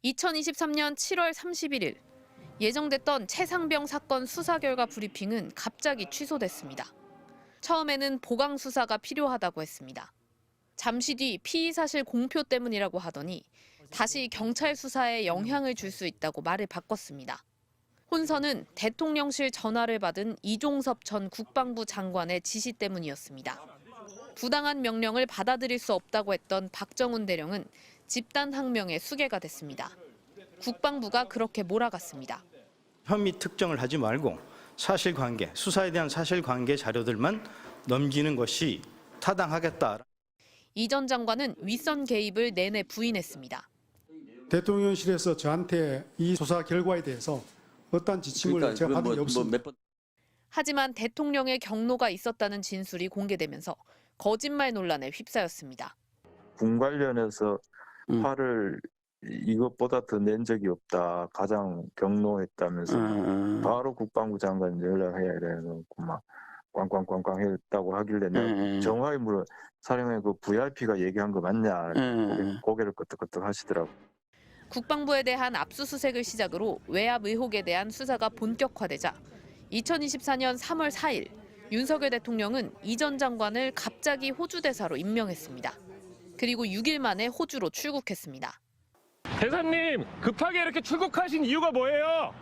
2023년 7월 31일 예정됐던 최상병 사건 수사 결과 브리핑은 갑자기 취소됐습니다. 처음에는 보강 수사가 필요하다고 했습니다. 잠시 뒤 피의 사실 공표 때문이라고 하더니 다시 경찰 수사에 영향을 줄 수 있다고 말을 바꿨습니다. 혼선은 대통령실 전화를 받은 이종섭 전 국방부 장관의 지시 때문이었습니다. 부당한 명령을 받아들일 수 없다고 했던 박정훈 대령은 집단 항명에 수괴가 됐습니다. 국방부가 그렇게 몰아갔습니다. 혐의 특정을 하지 말고 사실관계, 수사에 대한 사실관계 자료들만 넘기는 것이 타당하겠다. 이 전 장관은 윗선 개입을 내내 부인했습니다. 대통령실에서 저한테 이 조사 결과에 대해서 어떤 지침을 제가 받은 게 없습니다. 하지만 대통령의 경로가 있었다는 진술이 공개되면서 거짓말 논란에 휩싸였습니다. 군 관련해서 화를 이것보다 더 낸 적이 없다. 가장 경로했다면서 바로 국방부 장관 연락해야 되는 막 꽝꽝꽝꽝 했다고 하길래 정화의 물어 사령관 그 VIP가 얘기한 거 맞냐 고개를 끄덕끄덕 하시더라고. 국방부에 대한 압수수색을 시작으로 외압 의혹에 대한 수사가 본격화되자 2024년 3월 4일 윤석열 대통령은 이 전 장관을 갑자기 호주 대사로 임명했습니다. 그리고 6일 만에 호주로 출국했습니다. 대사님, 급하게 이렇게 출국하신 이유가 뭐예요?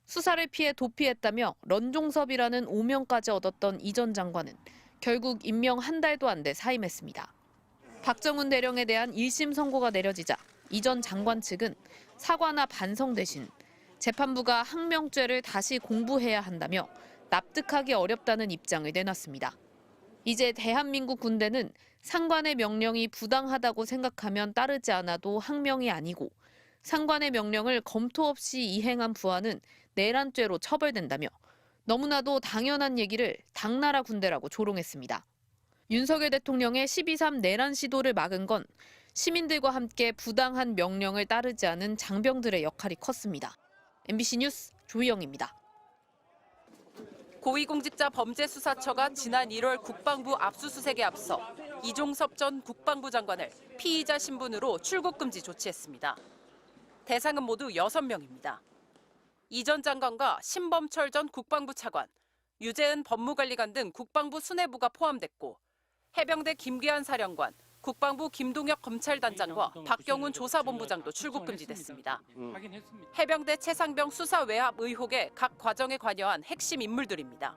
수사를 피해 도피했다며 런종섭이라는 오명까지 얻었던 이 전 장관은 결국 임명 한 달도 안 돼 사임했습니다. 박정훈 대령에 대한 1심 선고가 내려지자 이 전 장관 측은 사과나 반성 대신 재판부가 항명죄를 다시 공부해야 한다며 납득하기 어렵다는 입장을 내놨습니다. 이제 대한민국 군대는 상관의 명령이 부당하다고 생각하면 따르지 않아도 항명이 아니고 상관의 명령을 검토 없이 이행한 부하는 내란죄로 처벌된다며 너무나도 당연한 얘기를 당나라 군대라고 조롱했습니다. 윤석열 대통령의 12.3 내란 시도를 막은 건 시민들과 함께 부당한 명령을 따르지 않은 장병들의 역할이 컸습니다. MBC 뉴스 조희영입니다. 고위공직자 범죄수사처가 지난 1월 국방부 압수수색에 앞서 이종섭 전 국방부 장관을 피의자 신분으로 출국금지 조치했습니다. 대상은 모두 6명입니다. 이 전 장관과 신범철 전 국방부 차관, 유재은 법무관리관 등 국방부 수뇌부가 포함됐고 해병대 김기한 사령관, 국방부 김동혁 검찰단장과 박경훈 조사본부장도 출국금지됐습니다. 해병대 최상병 수사 외압 의혹의 각 과정에 관여한 핵심 인물들입니다.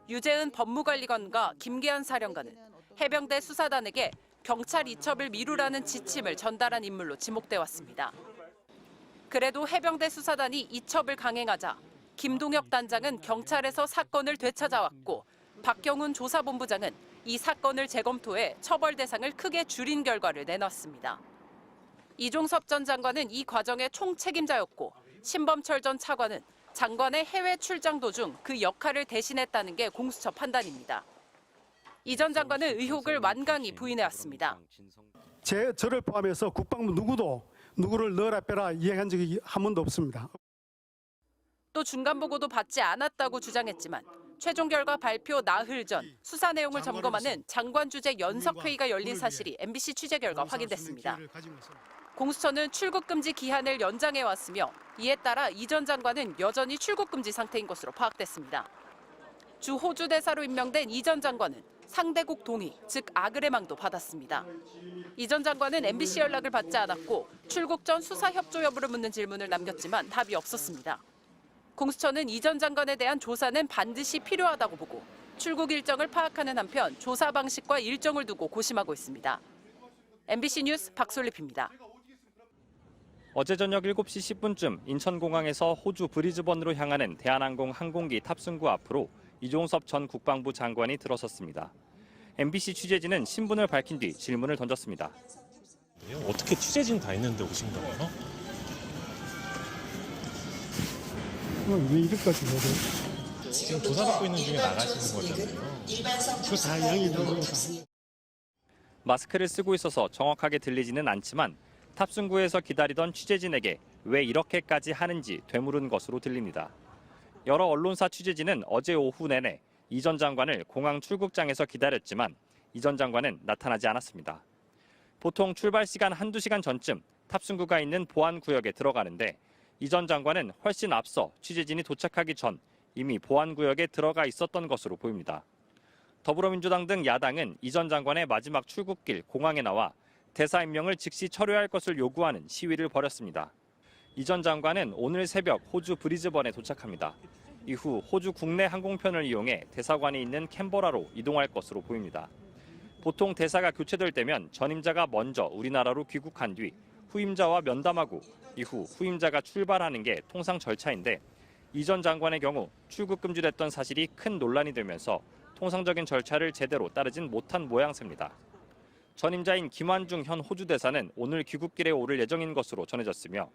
유재은 법무관리관과 김기한 사령관은 해병대 수사단에게 경찰 이첩을 미루라는 지침을 전달한 인물로 지목돼 왔습니다. 그래도 해병대 수사단이 이첩을 강행하자 김동혁 단장은 경찰에서 사건을 되찾아왔고 박경훈 조사본부장은 이 사건을 재검토해 처벌 대상을 크게 줄인 결과를 내놨습니다. 이종섭 전 장관은 이 과정의 총책임자였고 신범철 전 차관은 장관의 해외 출장 도중 그 역할을 대신했다는 게 공수처 판단입니다. 이 전 장관은 의혹을 완강히 부인해왔습니다. 저를 포함해서 국방부 누구도 누구를 넣어라 빼라 이야기한 적이 한 번도 없습니다. 또 중간 보고도 받지 않았다고 주장했지만 최종 결과 발표 나흘 전 수사 내용을 점검하는 장관 주재 연석회의가 열린 사실이 MBC 취재 결과 확인됐습니다. 공수처는 출국금지 기한을 연장해왔으며 이에 따라 이 전 장관은 여전히 출국금지 상태인 것으로 파악됐습니다. 주 호주 대사로 임명된 이 전 장관은 상대국 동의, 즉 아그레망도 받았습니다. 이 전 장관은 MBC 연락을 받지 않았고 출국 전 수사 협조 여부를 묻는 질문을 남겼지만 답이 없었습니다. 공수처는 이 전 장관에 대한 조사는 반드시 필요하다고 보고 출국 일정을 파악하는 한편 조사 방식과 일정을 두고 고심하고 있습니다. MBC 뉴스 박솔립입니다. 어제 저녁 7시 10분쯤 인천공항에서 호주 브리즈번으로 향하는 대한항공 항공기 탑승구 앞으로 이종섭 전 국방부 장관이 들어섰습니다. MBC 취재진은 신분을 밝힌 뒤 질문을 던졌습니다. 어떻게 취재진 다 있는데 오신 거예요? 왜 이렇게까지 해야 지금 조사받고 있는 중에 나가시는 거잖아요. 그거 다 양이 들어오고 마스크를 쓰고 있어서 정확하게 들리지는 않지만 탑승구에서 기다리던 취재진에게 왜 이렇게까지 하는지 되물은 것으로 들립니다. 여러 언론사 취재진은 어제 오후 내내 이 전 장관을 공항 출국장에서 기다렸지만 이 전 장관은 나타나지 않았습니다. 보통 출발 시간 한두 시간 전쯤 탑승구가 있는 보안구역에 들어가는데 이 전 장관은 훨씬 앞서 취재진이 도착하기 전 이미 보안구역에 들어가 있었던 것으로 보입니다. 더불어민주당 등 야당은 이 전 장관의 마지막 출국길 공항에 나와 대사 임명을 즉시 철회할 것을 요구하는 시위를 벌였습니다. 이 전 장관은 오늘 새벽 호주 브리즈번에 도착합니다. 이후 호주 국내 항공편을 이용해 대사관이 있는 캔버라로 이동할 것으로 보입니다. 보통 대사가 교체될 때면 전임자가 먼저 우리나라로 귀국한 뒤 후임자와 면담하고 이후 후임자가 출발하는 게 통상 절차인데 이 전 장관의 경우 출국 금지됐던 사실이 큰 논란이 되면서 통상적인 절차를 제대로 따르진 못한 모양새입니다. 전임자인 김환중 현 호주 대사는 오늘 귀국길에 오를 예정인 것으로 전해졌으며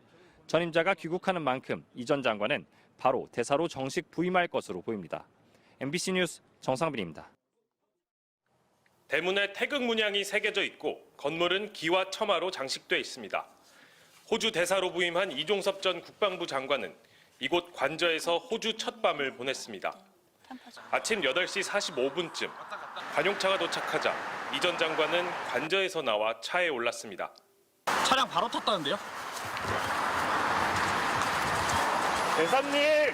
전임자가 귀국하는 만큼 이 전 장관은 바로 대사로 정식 부임할 것으로 보입니다. MBC 뉴스 정상빈입니다. 대문에 태극 문양이 새겨져 있고 건물은 기와 처마로 장식돼 있습니다. 호주 대사로 부임한 이종섭 전 국방부 장관은 이곳 관저에서 호주 첫 밤을 보냈습니다. 아침 8시 45분쯤 관용차가 도착하자 이 전 장관은 관저에서 나와 차에 올랐습니다. 차량 바로 탔다는데요? 대사님!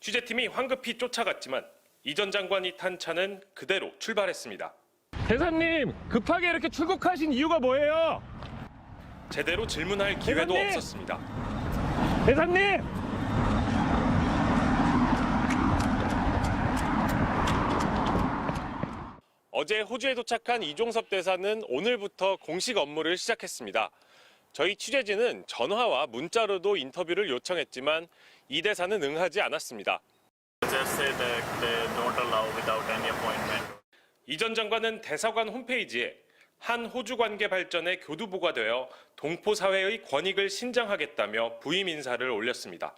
취재팀이 황급히 쫓아갔지만 이 전 장관이 탄 차는 그대로 출발했습니다. 대사님, 급하게 이렇게 출국하신 이유가 뭐예요? 제대로 질문할 기회도 대사님! 없었습니다. 대사님! 어제 호주에 도착한 이종섭 대사는 오늘부터 공식 업무를 시작했습니다. 저희 취재진은 전화와 문자로도 인터뷰를 요청했지만 이 대사는 응하지 않았습니다. 이 전 장관은 대사관 홈페이지에 한 호주 관계 발전에 교두보가 되어 동포 사회의 권익을 신장하겠다며 부임 인사를 올렸습니다.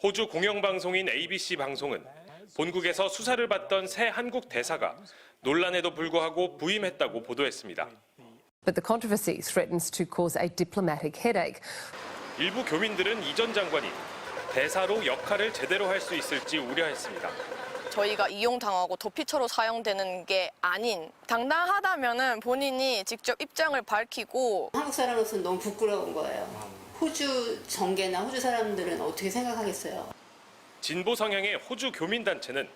호주 공영방송인 ABC 방송은 본국에서 수사를 받던 새 한국 대사가 논란에도 불구하고 부임했다고 보도했습니다. But the controversy threatens to cause a diplomatic headache. 일부 교민들은 이 전 장관이 대사로 역할을 제대로 할 수 있을지 우려했습니다. 저희가 이용당하고 도피처로 사용되는 게 아닌 당당하다면은 본인이 직접 입장을 밝히고 한국 사람으로서는 너무 부끄러운 거예요. 호주 정계나 호주 사람들은 어떻게 생각하겠어요? 진보 성향의 호주 교민단체는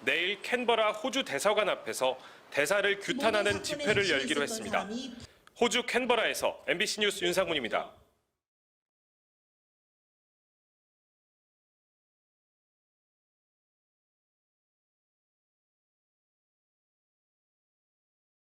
내일 캔버라 호주 대사관 앞에서 대사를 규탄하는 집회를 열기로 했습니다. 호주 캔버라에서 MBC 뉴스 윤상문입니다.